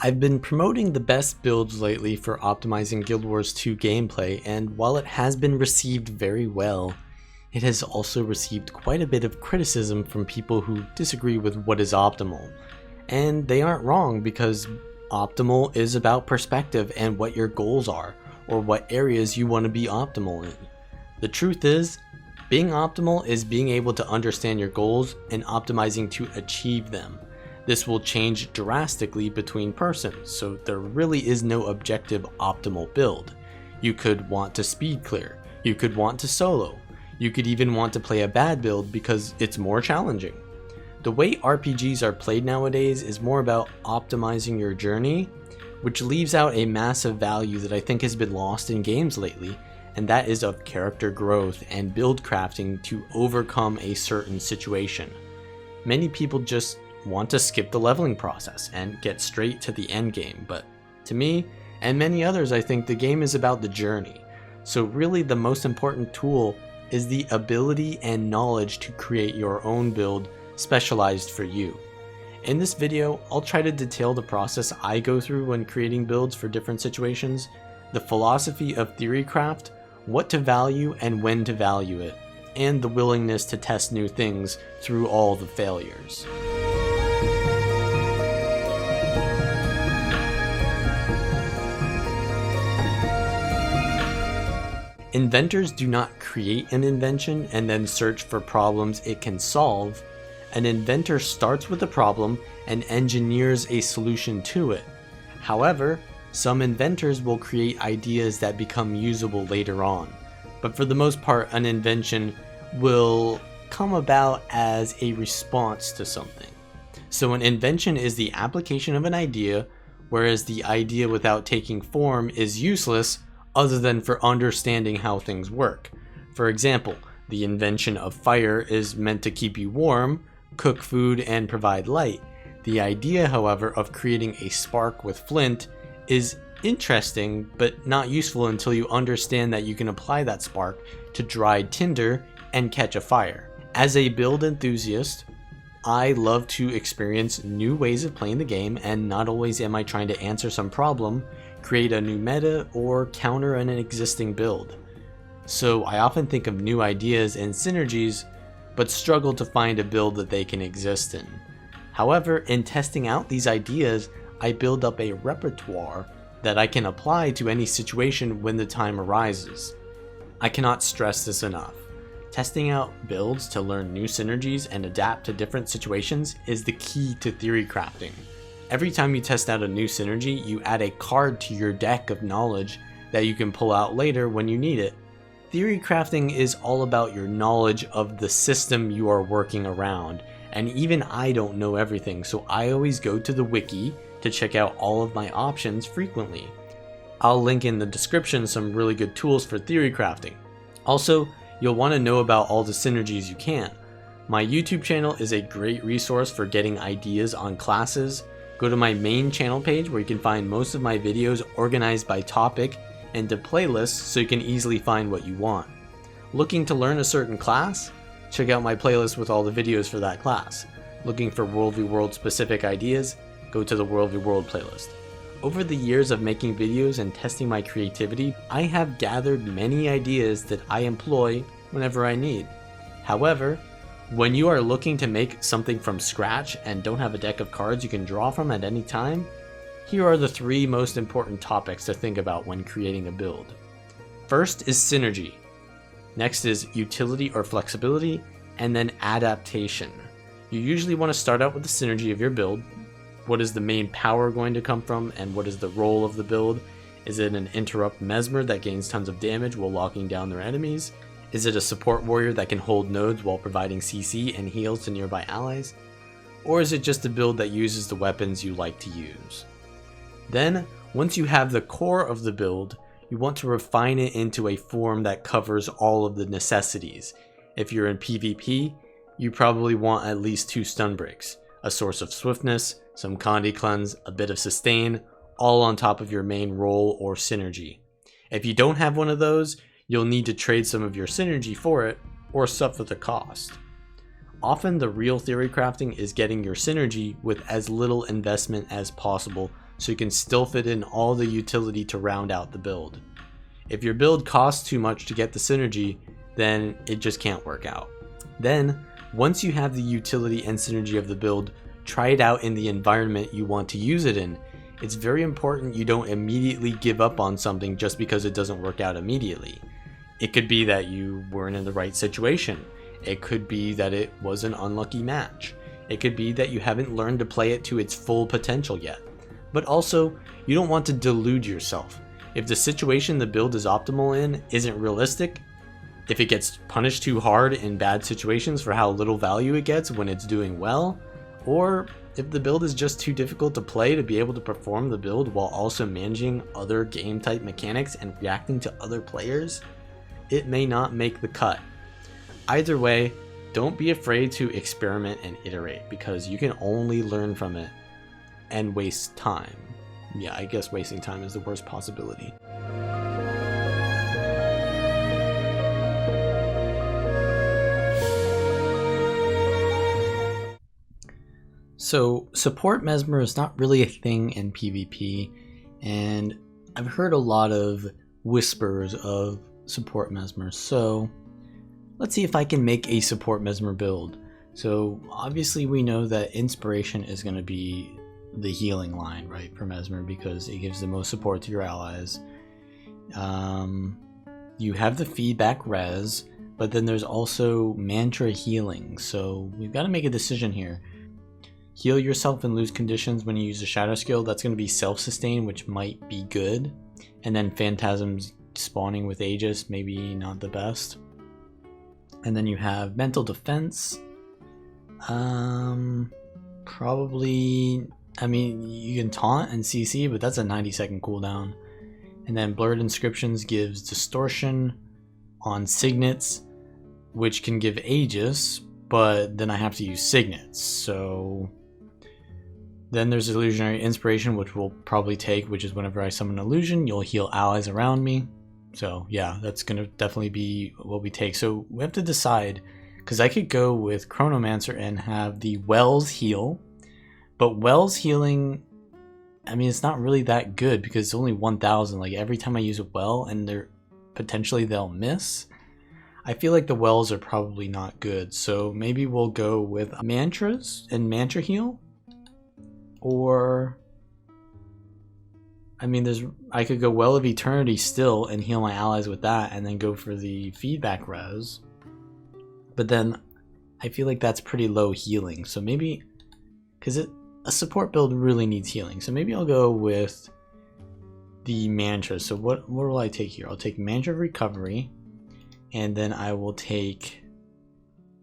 I've been promoting the best builds lately for optimizing Guild Wars 2 gameplay, and while it has been received very well, it has also received quite a bit of criticism from people who disagree with what is optimal. And they aren't wrong, because optimal is about perspective and what your goals are, or what areas you want to be optimal in. The truth is, being optimal is being able to understand your goals and optimizing to achieve them. This will change drastically between persons, so there really is no objective optimal build. You could want to speed clear, you could want to solo, you could even want to play a bad build because it's more challenging. The way RPGs are played nowadays is more about optimizing your journey, which leaves out a massive value that I think has been lost in games lately, and that is of character growth and build crafting to overcome a certain situation. Many people just want to skip the leveling process and get straight to the end game, but to me and many others, I think the game is about the journey. So really the most important tool is the ability and knowledge to create your own build specialized for you. In this video, I'll try to detail the process I go through when creating builds for different situations, the philosophy of Theorycraft, what to value and when to value it, and the willingness to test new things through all the failures. Inventors do not create an invention and then search for problems it can solve. An inventor starts with a problem and engineers a solution to it. However, some inventors will create ideas that become usable later on, but for the most part, an invention will come about as a response to something. So an invention is the application of an idea, whereas the idea without taking form is useless other than for understanding how things work. For example, the invention of fire is meant to keep you warm, cook food, and provide light. The idea, however, of creating a spark with flint is interesting, but not useful until you understand that you can apply that spark to dried tinder and catch a fire. As a build enthusiast, I love to experience new ways of playing the game, and not always am I trying to answer some problem, create a new meta, or counter an existing build. So I often think of new ideas and synergies, but struggle to find a build that they can exist in. However, in testing out these ideas, I build up a repertoire that I can apply to any situation when the time arises. I cannot stress this enough. Testing out builds to learn new synergies and adapt to different situations is the key to theory crafting. Every time you test out a new synergy, you add a card to your deck of knowledge that you can pull out later when you need it. Theory crafting is all about your knowledge of the system you are working around, and even I don't know everything, so I always go to the wiki to check out all of my options frequently. I'll link in the description some really good tools for theory crafting. Also, you'll want to know about all the synergies you can. My YouTube channel is a great resource for getting ideas on classes. Go to my main channel page where you can find most of my videos organized by topic and to playlists so you can easily find what you want. Looking to learn a certain class? Check out my playlist with all the videos for that class. Looking for World v World specific ideas? Go to the World v World playlist. Over the years of making videos and testing my creativity, I have gathered many ideas that I employ whenever I need. However, when you are looking to make something from scratch and don't have a deck of cards you can draw from at any time, here are the 3 most important topics to think about when creating a build. First is synergy. Next is utility or flexibility, and then adaptation. You usually want to start out with the synergy of your build. What is the main power going to come from, and what is the role of the build? Is it an interrupt mesmer that gains tons of damage while locking down their enemies? Is it a support warrior that can hold nodes while providing CC and heals to nearby allies? Or is it just a build that uses the weapons you like to use? Then, once you have the core of the build, you want to refine it into a form that covers all of the necessities. If you're in PvP, you probably want at least 2 stun breaks, a source of swiftness, some Condi cleanse, a bit of sustain, all on top of your main role or synergy. If you don't have one of those, you'll need to trade some of your synergy for it, or suffer the cost. Often the real theory crafting is getting your synergy with as little investment as possible so you can still fit in all the utility to round out the build. If your build costs too much to get the synergy, then it just can't work out. Then, once you have the utility and synergy of the build, try it out in the environment you want to use it in. It's very important you don't immediately give up on something just because it doesn't work out immediately. It could be that you weren't in the right situation. It could be that it was an unlucky match. It could be that you haven't learned to play it to its full potential yet. But also, you don't want to delude yourself. If the situation the build is optimal in isn't realistic, if it gets punished too hard in bad situations for how little value it gets when it's doing well, or if the build is just too difficult to play to be able to perform the build while also managing other game type mechanics and reacting to other players, it may not make the cut. Either way, don't be afraid to experiment and iterate, because you can only learn from it and waste time. Yeah, I guess wasting time is the worst possibility. So, support Mesmer is not really a thing in PvP, and I've heard a lot of whispers of support Mesmer, so let's see if I can make a support Mesmer build. So, obviously we know that Inspiration is going to be the healing line, right, for Mesmer, because it gives the most support to your allies. You have the feedback res, but then there's also mantra healing, so we've got to make a decision here. Heal yourself and lose conditions when you use a shadow skill. That's going to be self-sustain, which might be good. And then phantasms spawning with Aegis, maybe not the best. And then you have mental defense. Probably, I mean, you can taunt and CC, but that's a 90-second cooldown. And then blurred inscriptions gives distortion on signets, which can give Aegis, but then I have to use signets, so then there's illusionary inspiration, which we'll probably take, which is whenever I summon an illusion, you'll heal allies around me. So yeah, that's gonna definitely be what we take. So we have to decide, because I could go with Chronomancer and have the Wells heal, but Wells healing, I mean, it's not really that good because it's only 1000. Like every time I use a well and they'll miss. I feel like the wells are probably not good, so maybe we'll go with mantras and mantra heal. Or, I mean, I could go Well of Eternity still and heal my allies with that, and then go for the feedback res. But then I feel like that's pretty low healing, so maybe, because a support build really needs healing, so maybe I'll go with the mantra. So what will I take here? I'll take Mantra of Recovery, and then I will take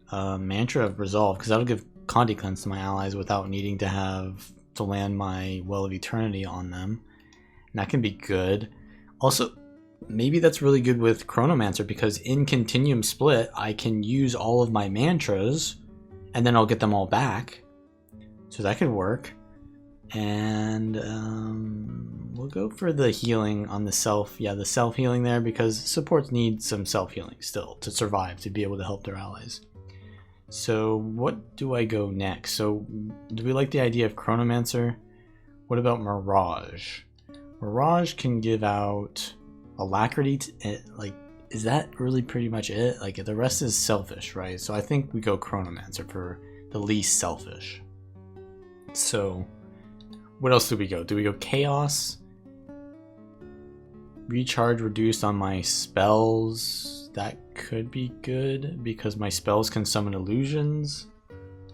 Mantra of Resolve, because that'll give Conti Cleanse to my allies without needing to have to land my Well of Eternity on them. And that can be good. Also, maybe that's really good with Chronomancer, because in Continuum Split, I can use all of my mantras, and then I'll get them all back. So that could work. And we'll go for the healing on the self. Yeah, the self-healing there, because supports need some self-healing still to survive, to be able to help their allies. So what do I go next? So do we like the idea of Chronomancer? What about Mirage? Mirage can give out Alacrity. Like, is that really pretty much it? Like, the rest is selfish, right? So I think we go Chronomancer for the least selfish. So what else do we go? Do we go Chaos? Recharge reduced on my spells. That could be good because my spells can summon illusions.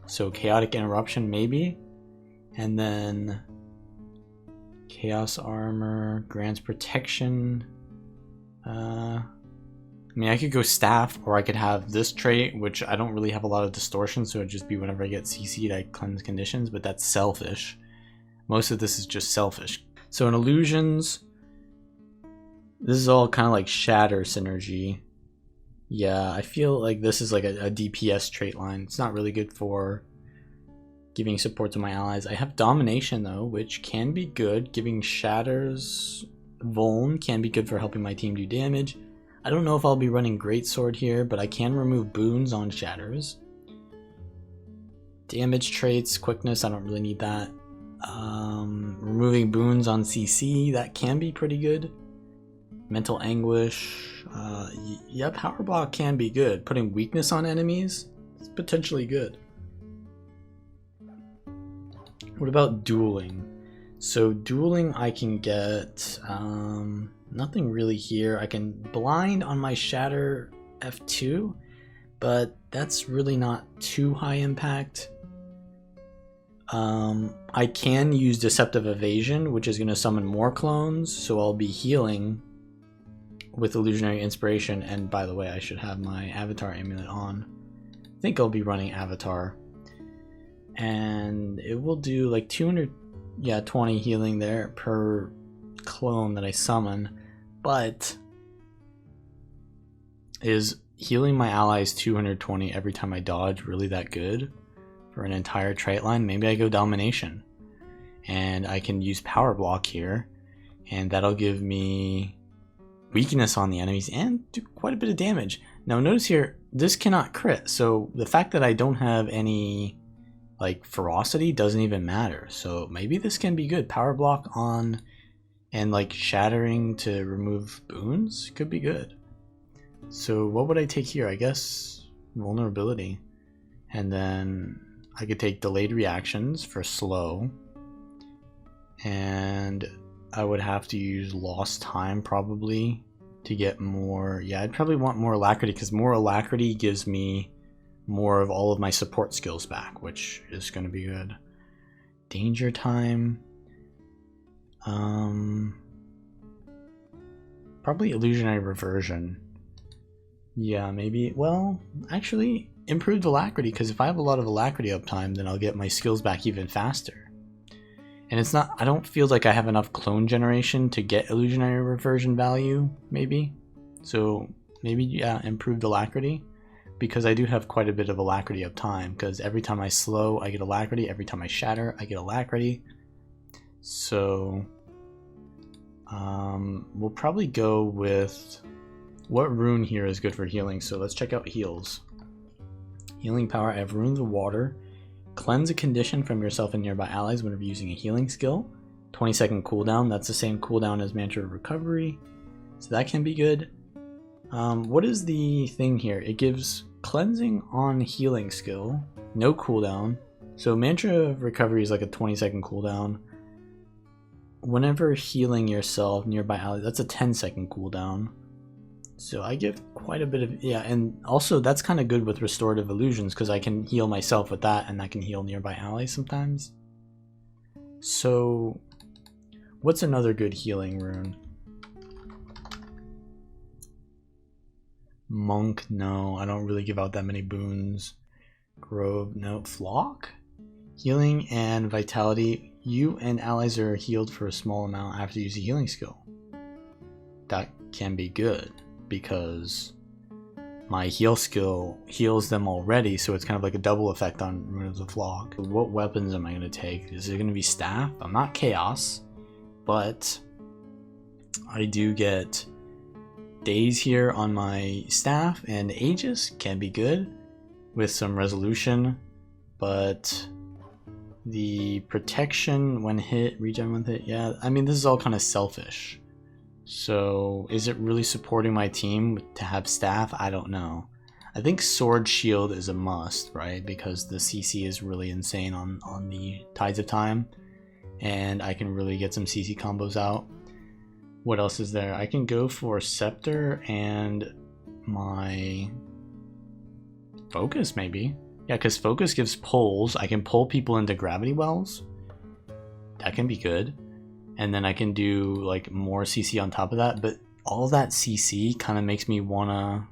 So Chaotic Interruption maybe. And then Chaos Armor grants protection. I mean, I could go Staff, or I could have this trait, which I don't really have a lot of distortion, so it'd just be whenever I get CC'd, I cleanse conditions, but that's selfish. Most of this is just selfish. So in illusions, this is all kind of like Shatter synergy. Yeah, I feel like this is like a DPS trait line. It's not really good for giving support to my allies. I have Domination though, which can be good. Giving Shatters Vuln can be good for helping my team do damage. I don't know if I'll be running Greatsword here, but I can remove boons on Shatters. Damage traits, quickness, I don't really need that. Removing boons on CC, that can be pretty good. Mental anguish, yeah, power block can be good. Putting weakness on enemies is potentially good. What about dueling? So dueling, I can get nothing really here. I can blind on my shatter F2, but that's really not too high impact. I can use Deceptive Evasion, which is going to summon more clones, so I'll be healing with Illusionary Inspiration. And by the way, I should have my Avatar Amulet on. I think I'll be running Avatar. And it will do like 220 healing there per clone that I summon. But is healing my allies 220 every time I dodge really that good? For an entire trait line, maybe I go Domination. And I can use Power Block here. And that'll give me weakness on the enemies and do quite a bit of damage. Now notice here, this cannot crit. So the fact that I don't have any like ferocity doesn't even matter. So maybe this can be good. Power Block on and like shattering to remove boons could be good. So what would I take here? I guess vulnerability. And then I could take delayed reactions for slow. And I would have to use lost time probably to get more. Yeah, I'd probably want more alacrity because more alacrity gives me more of all of my support skills back, which is going to be good. Danger time. Probably illusionary reversion. Yeah, maybe. Well, actually, improved alacrity, because if I have a lot of alacrity uptime, then I'll get my skills back even faster. And it's not, I don't feel like I have enough clone generation to get illusionary reversion value, maybe. So maybe, yeah, improved alacrity, because I do have quite a bit of alacrity uptime, because every time I slow, I get alacrity. Every time I shatter, I get alacrity. So we'll probably go with what rune here is good for healing. So let's check out heals. Healing power, I have Rune of the Water. Cleanse a condition from yourself and nearby allies whenever using a healing skill. 20-second cooldown, that's the same cooldown as Mantra of Recovery. So that can be good. What is the thing here? It gives cleansing on healing skill, no cooldown. So Mantra of Recovery is like a 20-second cooldown. Whenever healing yourself nearby allies, that's a 10-second cooldown. So I get quite a bit of, yeah, and also that's kind of good with restorative illusions because I can heal myself with that and I can heal nearby allies sometimes. So what's another good healing rune? Monk, no, I don't really give out that many boons. Grove, no. Flock? Healing and vitality. You and allies are healed for a small amount after you use a healing skill. That can be good, because my heal skill heals them already, so it's kind of like a double effect on Rune of the Flock. What weapons am I going to take? Is it going to be staff? I'm not chaos, but I do get days here on my staff, and Aegis can be good with some resolution, but the protection when hit, regen when hit, yeah, I mean this is all kind of selfish. So is it really supporting my team to have staff? I don't know. I think sword shield is a must, right? Because the CC is really insane on the Tides of Time, and I can really get some CC combos out. What else is there? I can go for scepter and my focus maybe. Yeah, because focus gives pulls. I can pull people into gravity wells. That can be good. And then I can do like more CC on top of that, but all that CC kind of makes me wanna,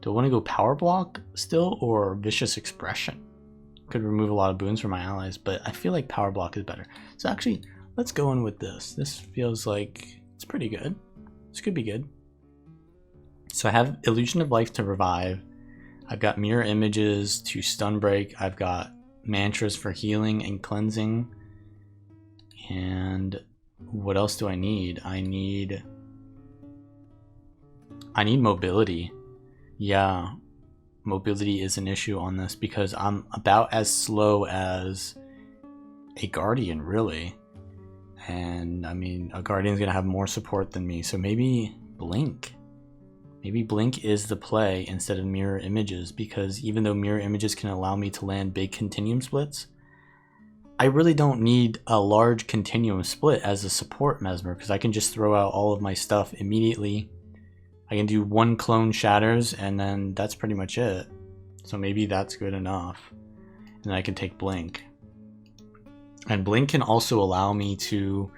do I want to go power block still or vicious expression? Could remove a lot of boons from my allies, but I feel like power block is better. So actually, let's go in with this. This feels like it's pretty good. This could be good. So I have Illusion of Life to revive. I've got mirror images to stun break. I've got mantras for healing and cleansing. And what else do I need? I need mobility. Yeah, mobility is an issue on this because I'm about as slow as a Guardian, really. And I mean, a Guardian's gonna have more support than me, so maybe Blink. Maybe Blink is the play instead of Mirror Images, because even though Mirror Images can allow me to land big continuum splits, I really don't need a large continuum split as a support Mesmer, because I can just throw out all of my stuff immediately. I can do 1 clone shatters, and then that's pretty much it. So maybe that's good enough. And then I can take Blink. And Blink can also allow me to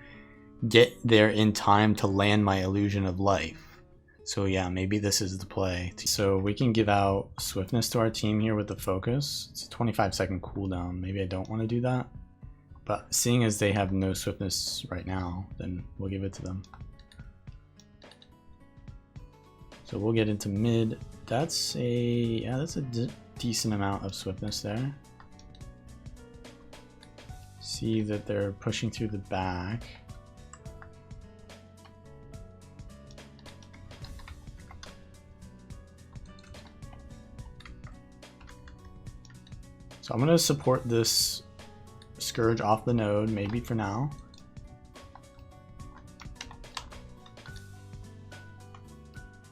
get there in time to land my Illusion of Life. So yeah, maybe this is the play. So we can give out Swiftness to our team here with the Focus. It's a 25-second cooldown. Maybe I don't want to do that. But seeing as they have no Swiftness right now, then we'll give it to them. So we'll get into mid. That's a decent amount of Swiftness there. See that they're pushing through the back. So I'm going to support this Scourge off the node, maybe for now.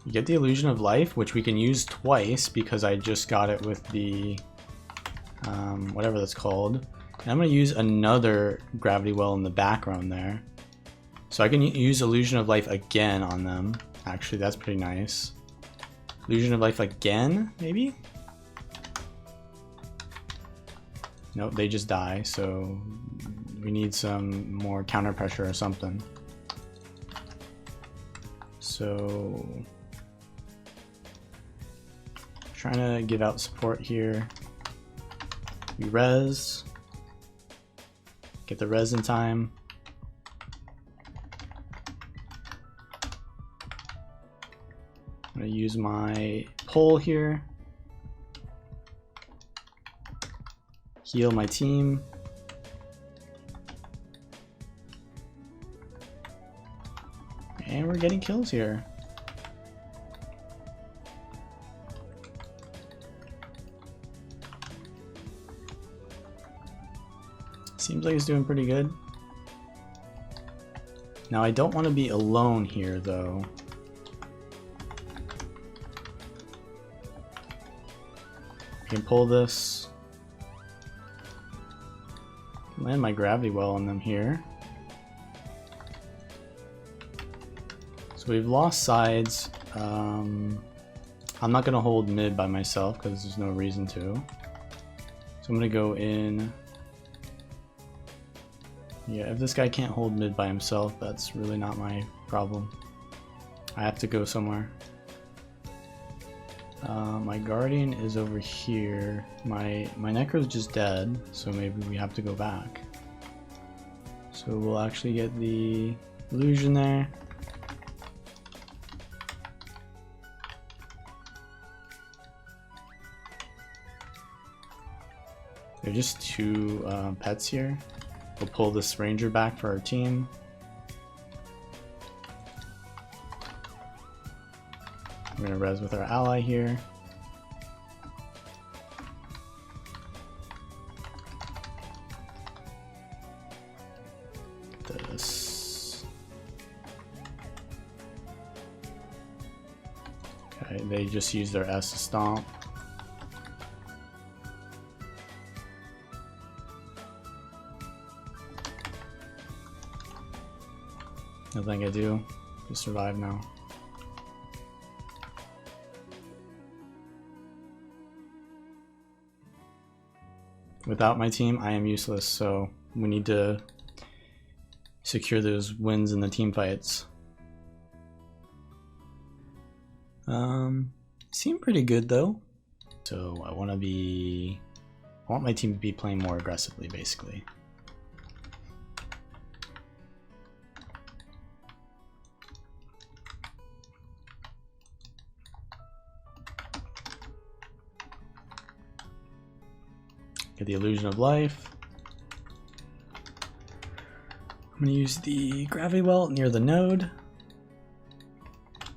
You get the Illusion of Life, which we can use twice because I just got it with the whatever that's called. And I'm going to use another Gravity Well in the background there. So I can use Illusion of Life again on them. Actually, that's pretty nice. Illusion of Life again, maybe? Nope, they just die, so we need some more counter pressure or something. So trying to give out support here. We res. Get the res in time. I'm gonna use my pull here. Heal my team. And we're getting kills here. Seems like it's doing pretty good. Now I don't want to be alone here though. I can pull this. Land my Gravity Well on them here. So we've lost sides. I'm not going to hold mid by myself because there's no reason to. So I'm going to go in. Yeah, if this guy can't hold mid by himself, that's really not my problem. I have to go somewhere. My Guardian is over here. My Necro's just dead, so maybe we have to go back. So we'll actually get the illusion there. There are just 2 pets here. We'll pull this ranger back for our team. We're gonna res with our ally here. This. Okay, they just use their S to stomp. Nothing I do. Just survive now. Without my team, I am useless, so we need to secure those wins in the team fights. Seem pretty good though. So I want my team to be playing more aggressively, basically. Get the Illusion of Life. I'm going to use the Gravity Well near the node.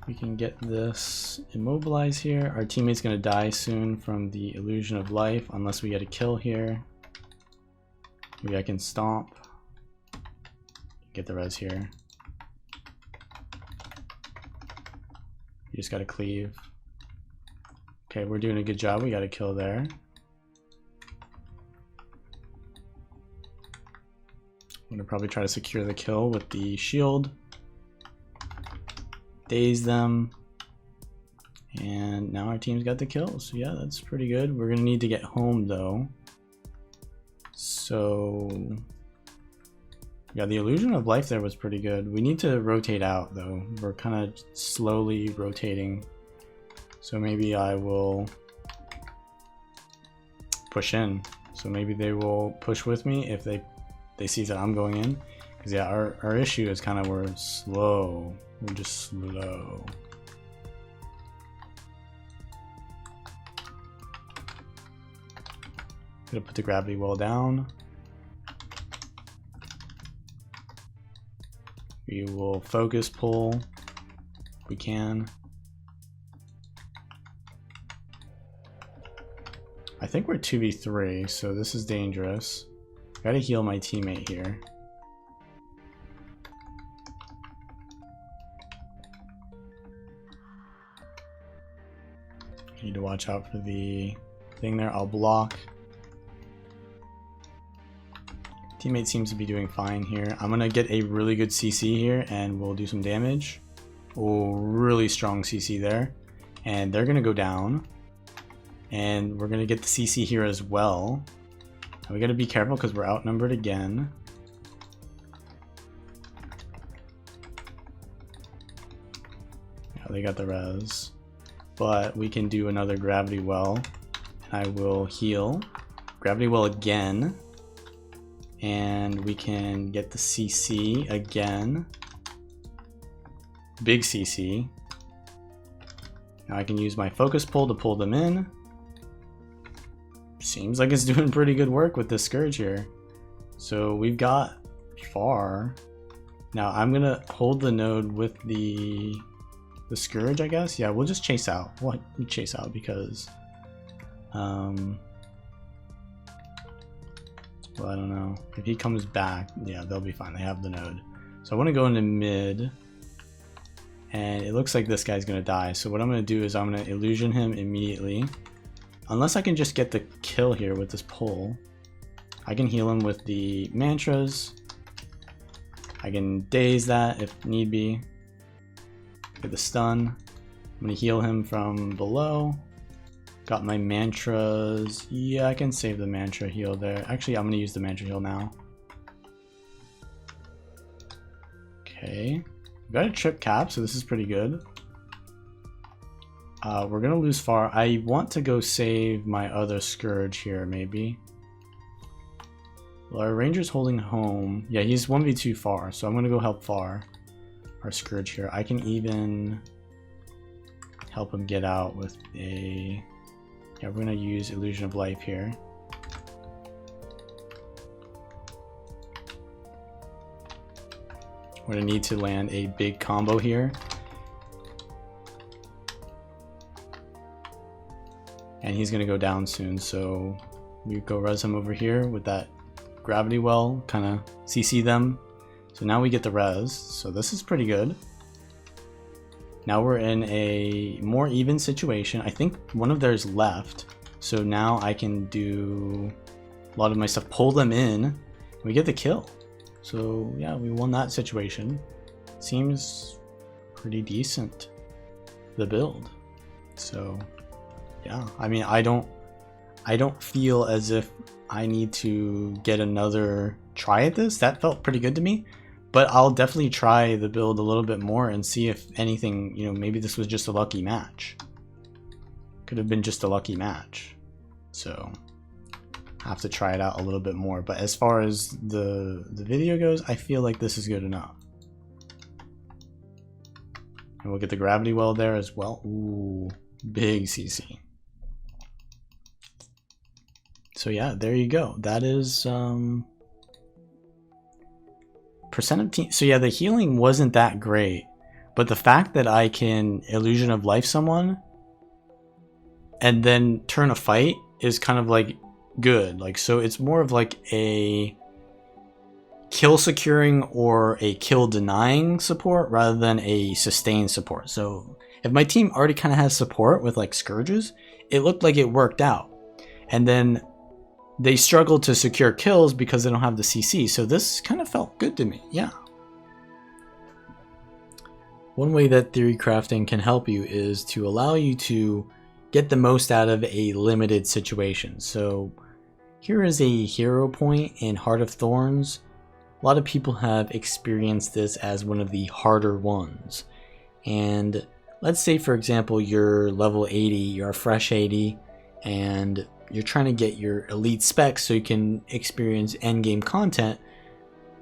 We can get this immobilize here. Our teammate's going to die soon from the Illusion of Life unless we get a kill here. Maybe I can stomp. Get the res here. You just gotta cleave. Okay, we're doing a good job. We got a kill there. I'm gonna probably try to secure the kill with the shield. Daze them. And now our team's got the kill. So yeah, that's pretty good. We're gonna need to get home though. So yeah, the illusion of life there was pretty good. We need to rotate out though. We're kind of slowly rotating. So maybe I will push in. So maybe they will push with me if they see that I'm going in. Because yeah, our issue is kind of we're slow. We're just slow. Gonna put the gravity well down. We will focus pull if we can. I think we're 2v3, so this is dangerous. Gotta heal my teammate here. Need to watch out for the thing there. I'll block. Teammate seems to be doing fine here. I'm gonna get a really good CC here and we'll do some damage. Oh, really strong CC there. And they're gonna go down. And we're gonna get the CC here as well. And we gotta be careful because we're outnumbered again. Yeah, they got the res. But we can do another gravity well. I will heal. Gravity well again. And we can get the CC again. Big CC. Now I can use my focus pull to pull them in. Seems like it's doing pretty good work with this Scourge here. So we've got far. Now I'm gonna hold the node with the Scourge, I guess. Yeah, we'll just chase out. We'll chase out because well, I don't know. If he comes back, yeah, they'll be fine. They have the node. So I want to go into mid. And it looks like this guy's going to die. So what I'm going to do is I'm going to illusion him immediately. Unless I can just get the kill here with this pull. I can heal him with the mantras. I can daze that if need be. Get the stun. I'm going to heal him from below. Got my mantras. Yeah, I can save the mantra heal there. Actually, I'm going to use the mantra heal now. Okay. We've got a trip cap, so this is pretty good. We're going to lose far. I want to go save my other Scourge here, maybe. Well, our Ranger's holding home. Yeah, he's 1v2 far, so I'm going to go help far. Our Scourge here. I can even help him get out with a... Yeah, we're going to use Illusion of Life here. We're going to need to land a big combo here. And he's going to go down soon, so we go res him over here with that gravity well, kind of CC them. So now we get the res, so this is pretty good. Now we're in a more even situation. I think one of theirs left, so now I can do a lot of my stuff, pull them in, and we get the kill. So yeah, we won that situation. Seems pretty decent, the build. So yeah, I mean, I don't feel as if I need to get another try at this. That felt pretty good to me. But I'll definitely try the build a little bit more and see if anything, you know, maybe this was just a lucky match. Could have been just a lucky match. So I have to try it out a little bit more. But as far as the video goes, I feel like this is good enough. And we'll get the gravity well there as well. Ooh, big CC. So yeah, there you go. That is percent of team. So yeah, the healing wasn't that great, but the fact that I can Illusion of Life someone and then turn a fight is kind of like good. Like, so it's more of like a kill securing or a kill denying support rather than a sustain support. So if my team already kind of has support with like Scourges, it looked like it worked out. And then they struggled to secure kills because they don't have the CC. So this kind of felt good to me. Yeah. One way that theory crafting can help you is to allow you to get the most out of a limited situation. So here is a hero point in Heart of Thorns. A lot of people have experienced this as one of the harder ones. And let's say, for example, you're level 80, you're a fresh 80, and you're trying to get your elite specs so you can experience endgame content,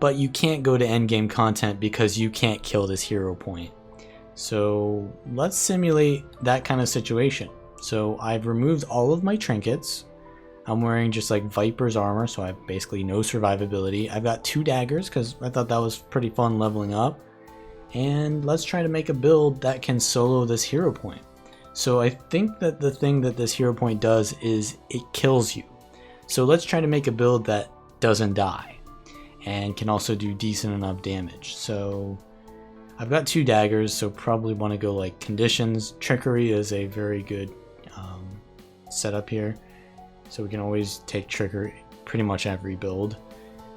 but you can't go to endgame content because you can't kill this hero point. So let's simulate that kind of situation. So I've removed all of my trinkets. I'm wearing just like Viper's armor, so I have basically no survivability. I've got 2 daggers because I thought that was pretty fun leveling up. And let's try to make a build that can solo this hero point. So I think that the thing that this hero point does is it kills you. So let's try to make a build that doesn't die and can also do decent enough damage. So I've got 2 daggers, so probably want to go like conditions. Trickery is a very good setup here. So we can always take trickery pretty much every build.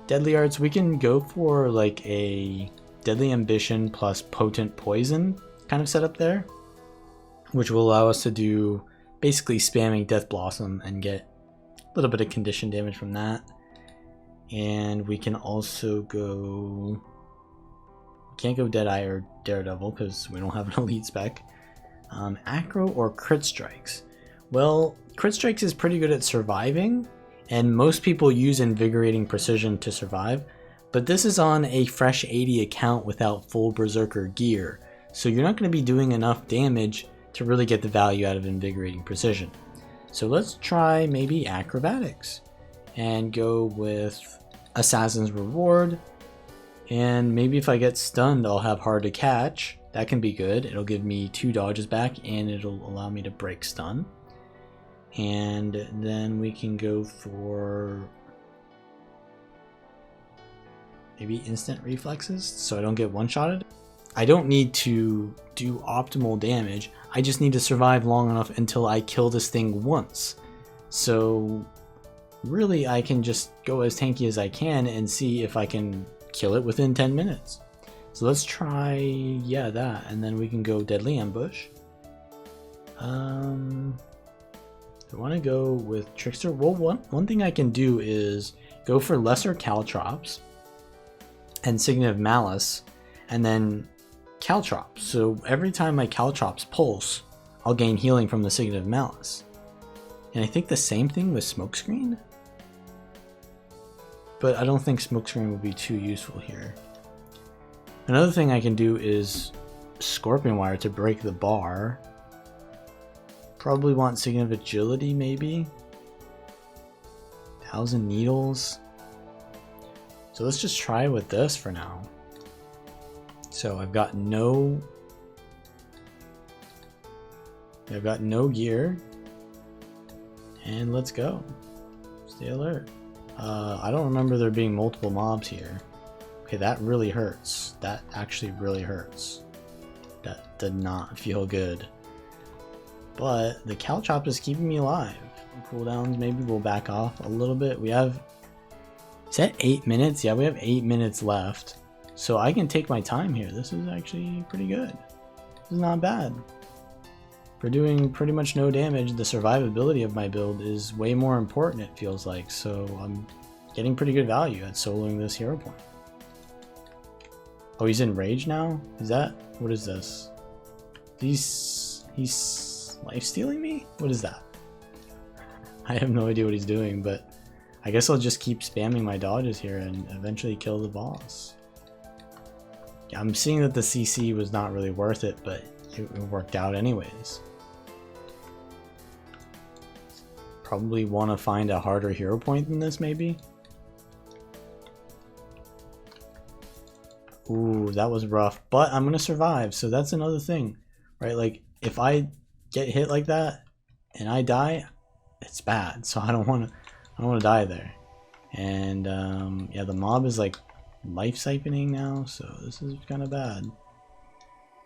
Deadly arts, we can go for like a deadly ambition plus potent poison kind of setup there, which will allow us to do basically spamming Death Blossom and get a little bit of condition damage from that. And we can also go, can't go Deadeye or Daredevil because we don't have an elite spec. Acro or crit strikes. Well, crit strikes is pretty good at surviving, and most people use invigorating precision to survive, but this is on a fresh 80 account without full berserker gear, so you're not going to be doing enough damage to really get the value out of invigorating precision. So let's try maybe acrobatics and go with assassin's reward, and maybe if I get stunned I'll have hard to catch. That can be good. It'll give me 2 dodges back and it'll allow me to break stun. And then we can go for maybe instant reflexes so I don't get one-shotted. I don't need to do optimal damage. I just need to survive long enough until I kill this thing once. So really I can just go as tanky as I can and see if I can kill it within 10 minutes. So let's try, yeah, that, and then we can go deadly ambush. I want to go with Trickster. Well, one thing I can do is go for lesser caltrops and Signet of Malice, and then caltrops. So every time my caltrops pulse, I'll gain healing from the Signet of Malice. And I think the same thing with Smokescreen, but I don't think Smokescreen would be too useful here. Another thing I can do is Scorpion Wire to break the bar. Probably want Signet of Agility, maybe. 1,000 Needles. So let's just try with this for now. So I've got no gear. And let's go. Stay alert. I don't remember there being multiple mobs here. Okay, that really hurts. That actually really hurts. That did not feel good. But the caltrop is keeping me alive. Cooldowns, maybe we'll back off a little bit. We have, is that 8 minutes? Yeah, we have 8 minutes left. So I can take my time here. This is actually pretty good. This is not bad. For doing pretty much no damage, the survivability of my build is way more important, it feels like. So I'm getting pretty good value at soloing this hero point. Oh, he's in rage now? Is that, what is this? He's life stealing me? What is that? I have no idea what he's doing, but I guess I'll just keep spamming my dodges here and eventually kill the boss. Yeah, I'm seeing that the CC was not really worth it, but it worked out anyways. Probably want to find a harder hero point than this, maybe? Ooh, that was rough, but I'm gonna survive, so that's another thing, right? Like, if I get hit like that and I die, it's bad, so I don't want to die there. And yeah, the mob is like life siphoning now, so this is kind of bad.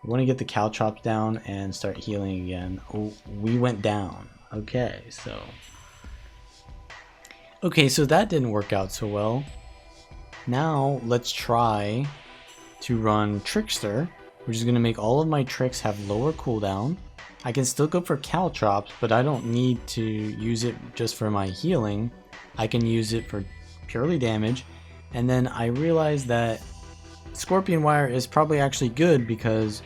We want to get the caltrops down and start healing again. Oh, we went down. Okay, so that didn't work out so well. Now let's try to run Trickster, which is going to make all of my tricks have lower cooldown. I can still go for caltrops, but I don't need to use it just for my healing. I can use it for purely damage. And then I realized that Scorpion Wire is probably actually good because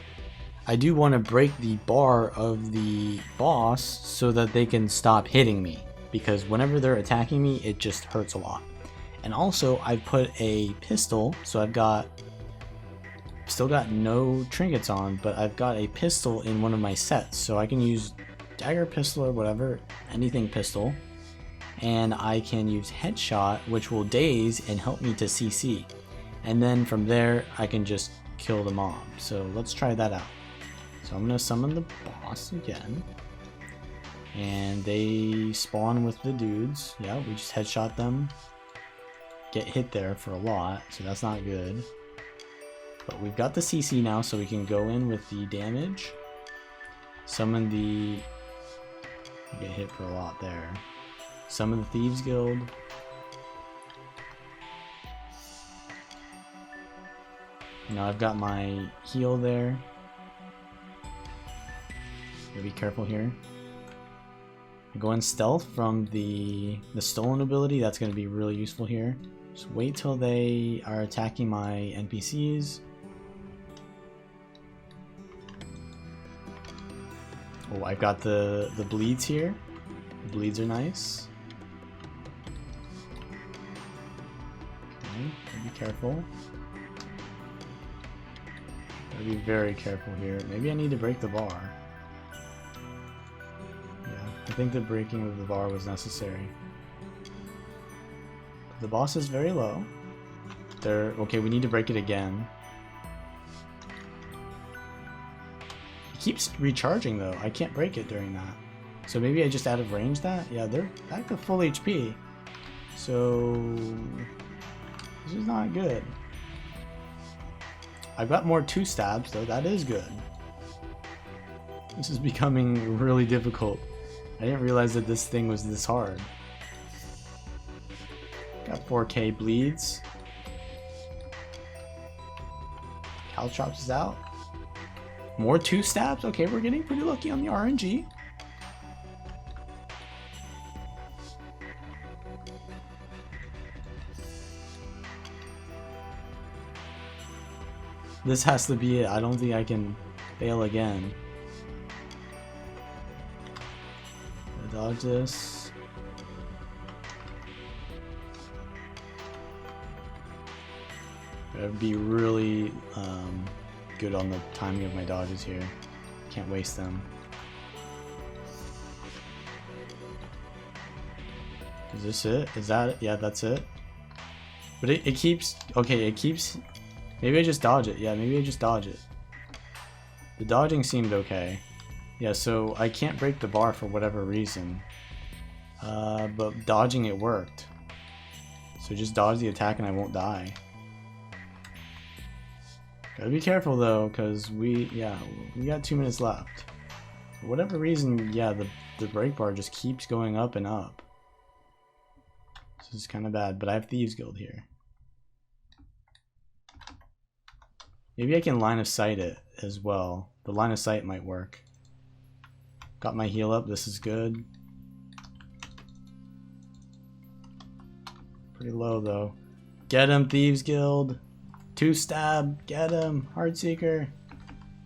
I do want to break the bar of the boss so that they can stop hitting me, because whenever they're attacking me it just hurts a lot. And also I put a pistol, so I've still got no trinkets on, but I've got a pistol in one of my sets, so I can use dagger pistol or whatever, anything pistol, and I can use headshot, which will daze and help me to CC, and then from there I can just kill the mob. So let's try that out. So I'm gonna summon the boss again, and they spawn with the dudes. Yeah, we just headshot them, get hit there for a lot, so that's not good. But we've got the CC now, so we can go in with the damage. Summon the... get hit for a lot there. Summon the Thieves Guild. Now I've got my heal there. Gotta be careful here. Go in stealth from the stolen ability. That's going to be really useful here. Just wait till they are attacking my NPCs. Oh, I've got the bleeds here. The bleeds are nice. Okay, be careful. Gotta be very careful here. Maybe I need to break the bar. Yeah, I think the breaking of the bar was necessary. The boss is very low. Okay, we need to break it again. It keeps recharging though. I can't break it during that. So maybe I just out of range that? Yeah, they're back to full HP. So this is not good. I've got more 2 stabs though. That is good. This is becoming really difficult. I didn't realize that this thing was this hard. Got 4k bleeds. Caltrops is out. More 2 stabs? Okay, we're getting pretty lucky on the RNG. This has to be it. I don't think I can fail again. I dodge this. Gotta be really good on the timing of my dodges here. Can't waste them. Is this it? Is that it? Yeah, that's it. But it keeps... okay, it keeps... maybe I just dodge it. Yeah, maybe I just dodge it. The dodging seemed okay. Yeah, so I can't break the bar for whatever reason. But dodging it worked. So just dodge the attack and I won't die. Gotta be careful though, because we got 2 minutes left. For whatever reason, yeah, the break bar just keeps going up and up. This is kind of bad, but I have Thieves Guild here. Maybe I can line of sight it as well. The line of sight might work. Got my heal up, this is good. Pretty low though. Get him, Thieves Guild! 2 stab, get him, Heartseeker.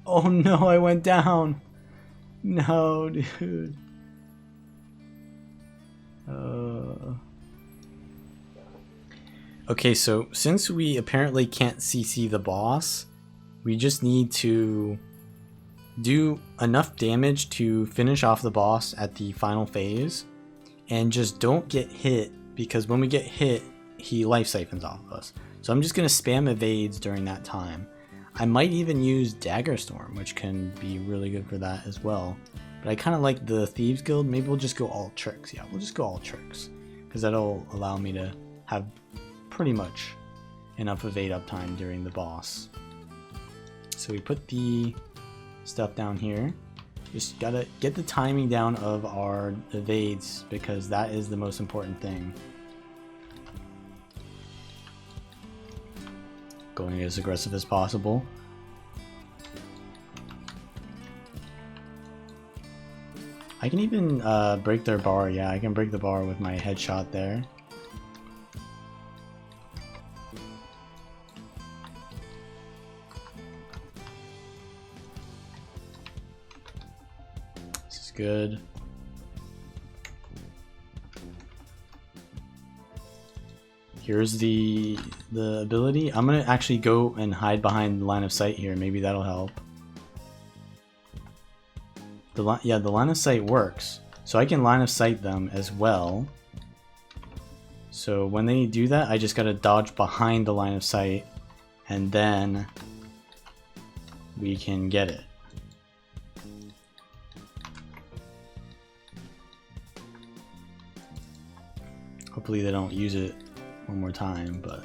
Oh no, I went down. No, dude. Okay, so since we apparently can't CC the boss, we just need to do enough damage to finish off the boss at the final phase, and just don't get hit, because when we get hit, he life siphons off of us. So I'm just going to spam evades during that time. I might even use Dagger Storm, which can be really good for that as well. But I kind of like the Thieves Guild. Maybe we'll just go all tricks. Yeah, we'll just go all tricks, because that'll allow me to have pretty much enough evade uptime during the boss. So we put the stuff down here. Just gotta get the timing down of our evades because that is the most important thing. Going as aggressive as possible. I can even break their bar. Yeah, I can break the bar with my headshot there. This is good. Here's the ability. I'm gonna actually go and hide behind the line of sight here. Maybe that'll help. Yeah, the line of sight works. So I can line of sight them as well. So when they do that, I just gotta dodge behind the line of sight and then we can get it. Hopefully they don't use it one more time, but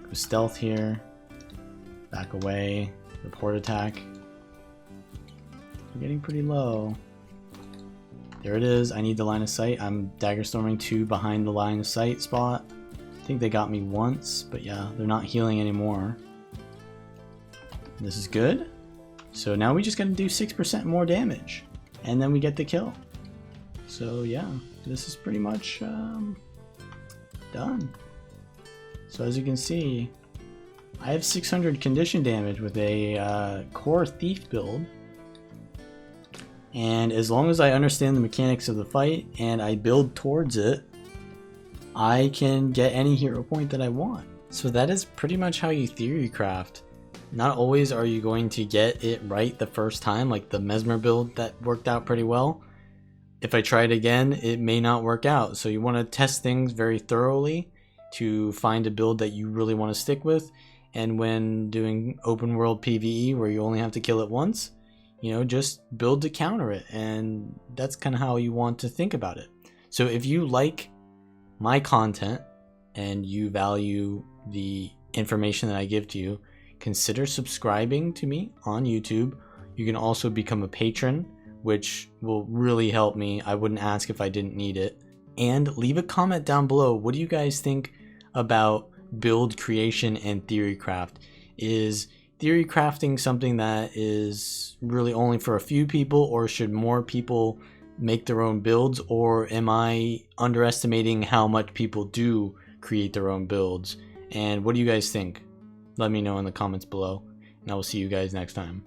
go stealth here, back away, report attack. We're getting pretty low. There it is. I need the line of sight. I'm dagger storming 2 behind the line of sight spot. I think they got me once, but yeah, they're not healing anymore. This is good. So now we just gotta do 6% more damage, and then we get the kill. So yeah, this is pretty much done. So as you can see, I have 600 condition damage with a core thief build. And as long as I understand the mechanics of the fight and I build towards it, I can get any hero point that I want. So that is pretty much how you theory craft. Not always are you going to get it right the first time, like the Mesmer build that worked out pretty well. If I try it again, it may not work out. So you want to test things very thoroughly to find a build that you really want to stick with. And when doing open world PvE where you only have to kill it once, you know, just build to counter it, and that's kind of how you want to think about it. So if you like my content and you value the information that I give to you, consider subscribing to me on YouTube. You can also become a patron, which will really help me. I wouldn't ask if I didn't need it. And leave a comment down below. What do you guys think about build creation and theory craft? Is theory crafting something that is really only for a few people, or should more people make their own builds, or am I underestimating how much people do create their own builds? And what do you guys think? Let me know in the comments below, and I will see you guys next time.